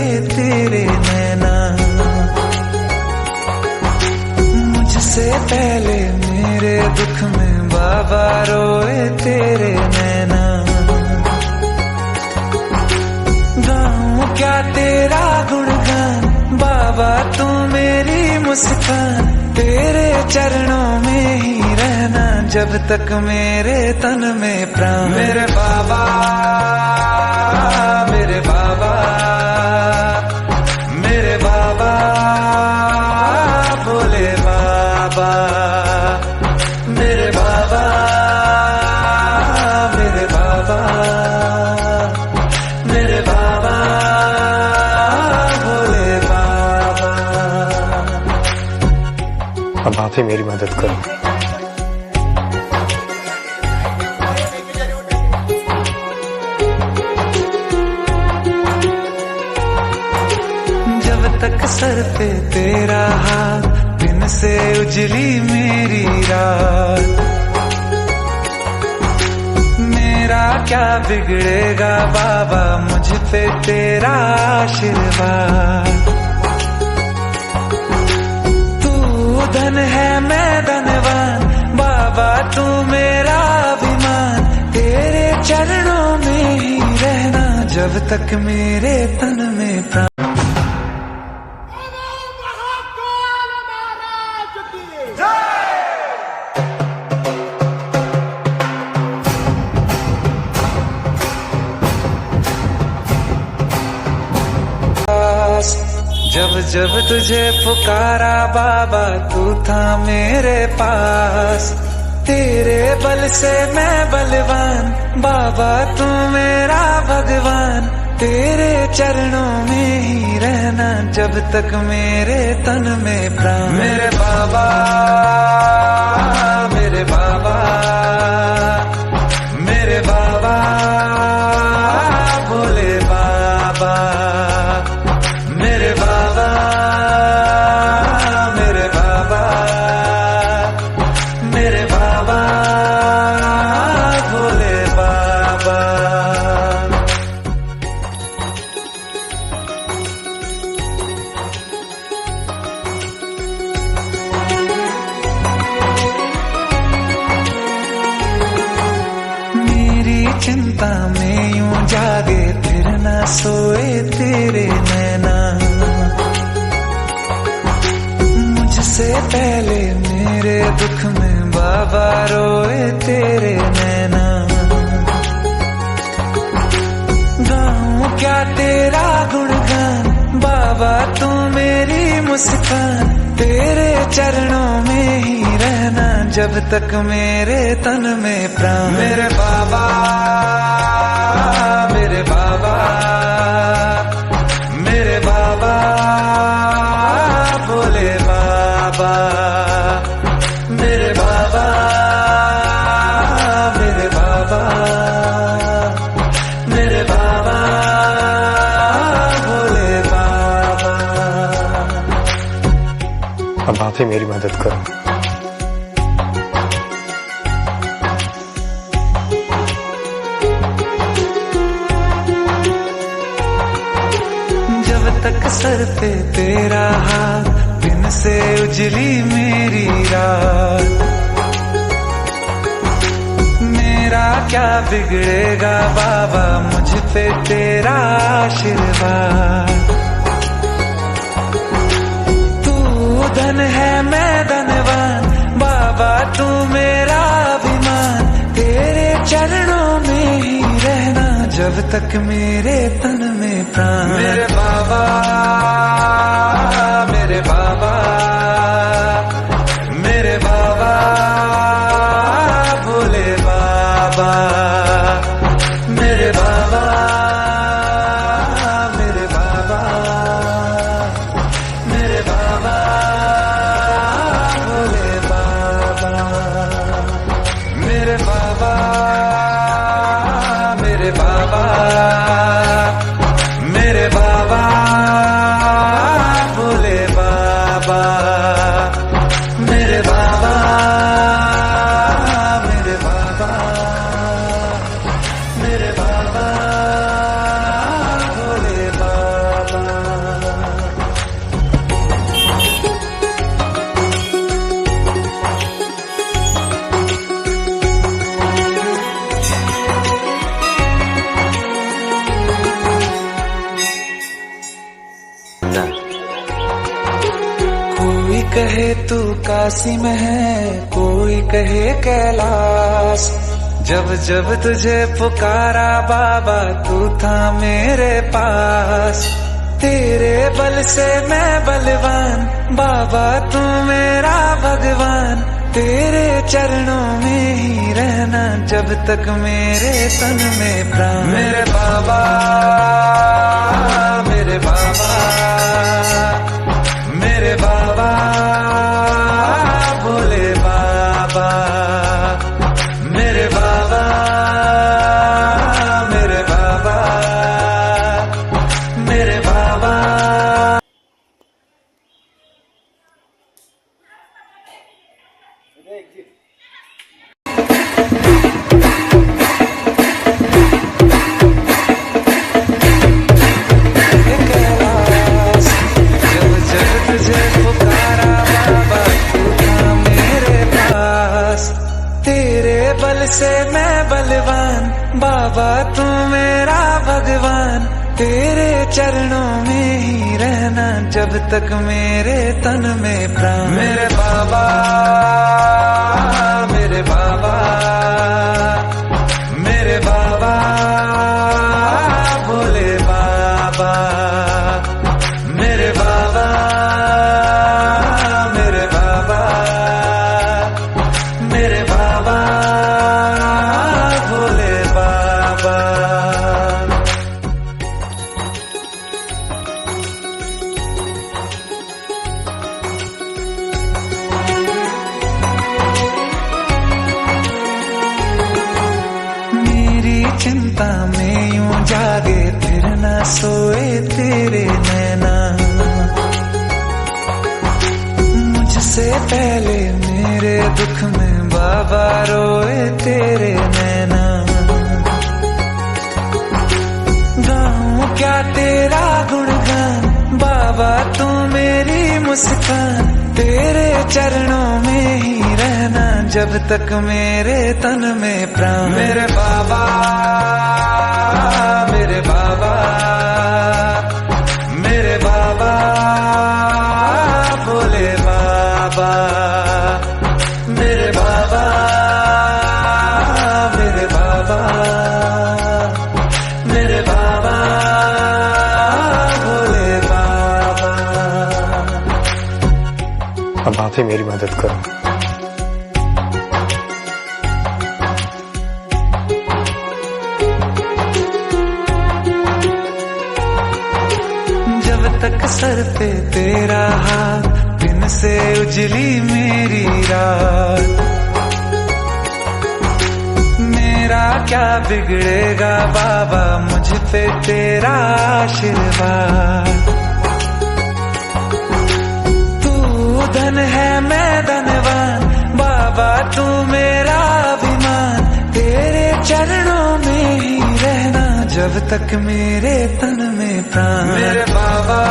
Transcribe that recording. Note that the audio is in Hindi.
सोए तेरे नैना, मुझसे पहले मेरे दुख में बाबा रोए तेरे नैना। गाऊं क्या तेरा गुणगान बाबा, तू मेरी मुस्कान, तेरे चरणों में ही रहना जब तक मेरे तन में प्राण। मेरे बाबा, मेरे बाबा, मेरे बाबा, भोले बाबा, मेरे बाबा, मेरे बाबा, मेरे बाबा, भोले बाबा। अब आप ही मेरी मदद करो। जब तक सर पे तेरा हाथ, दिन से उजली मेरी रात, मेरा क्या बिगड़ेगा बाबा, मुझ पे तेरा आशीर्वाद। तू धन है मैं धनवान बाबा, तू मेरा अभिमान, तेरे चरणों में ही रहना जब तक मेरे तन में प्राण। जब जब तुझे पुकारा बाबा, तू था मेरे पास, तेरे बल से मैं बलवान बाबा, तू मेरा भगवान, तेरे चरणों में ही रहना जब तक मेरे तन में प्राण। मेरे बाबा, मेरे बाबा, मेरे बाबा, भोले बाबा, मेरे बाबा, मेरे बाबा, मेरे बाबा, भोले बाबा। मेरी चिंता में यूं जागे फिर ना सोए तेरे नैना, मुझसे पहले मेरे दुख में बाबा रोए तेरे नैना। गाऊं क्या तेरा गुणगान बाबा, तू मेरी मुस्कान, तेरे चरणों में ही रहना जब तक मेरे तन में प्राण। मेरे बाबा, मेरे बाबा, मेरे बाबा, भोले बाबा, मेरे बाबा, मेरे बाबा, मेरे बाबा, भोले बाबा। अब आप ही मेरी मदद करो। जब तक सर पे तेरा हाथ, दिन से उजली मेरी रात, मेरा क्या बिगड़ेगा बाबा, मुझ पे तेरा आशीर्वाद। तू धन है मैं धनवान बाबा, तू मेरा अभिमान, तेरे चरणों में ही रहना जब तक मेरे तन में प्राण। मेरे बाबा, मेरे बाबा, मेरे बाबा, भोले बाबा, मेरे बाबा, मेरे बाबा, मेरे बाबा, भोले बाबा, मेरे बाबा, मेरे बाबा, मेरे कहे तू काशी में है, कोई कहे कैलाश। जब जब तुझे पुकारा बाबा तू था मेरे पास। तेरे बल से मैं बलवान, बाबा तू मेरा भगवान। तेरे चरणों में ही रहना जब तक मेरे तन में प्राण। मेरे बाबा, मेरे बाबा, मेरे बाबा, भोले बाबा। मेरे बाबा, मेरे बाबा, मेरे बाबा। से मैं बलवान, बाबा तू मेरा भगवान। तेरे चरणों में ही रहना जब तक मेरे तन में प्राण। मेरे बाबा, मेरे बाबा, मेरे बाबा, भोले बाबा। मेरे बाबा, मेरे बाबा, मेरे बाबा, भोले बाबा। मेरी चिंता में यूं जागे फिर न सोए तेरे नैना। मुझसे पहले मेरे दुख में बाबा रोए तेरे नैना। गाऊं क्या तेरा गुणगान, बाबा तू मेरी मुस्कान। तेरे चरणों में ही रहना जब तक मेरे तन में प्राण। मेरे बाबा, मेरे बाबा, मेरे बाबा, भोले बाबा। मेरे बाबा, मेरे बाबा, मेरे बाबा, भोले बाबा। अब आप ही मेरी मदद करो। जब तक सर पे तेरा हाथ, दिन से उजली मेरी रात। मेरा क्या बिगड़ेगा बाबा, मुझ पे तेरा आशीर्वाद। तू धन है मैं धनवान, बाबा तू मेरा अभिमान। तेरे चरणों में ही रहना जब तक मेरे तन में प्राण। मेरे बाबा,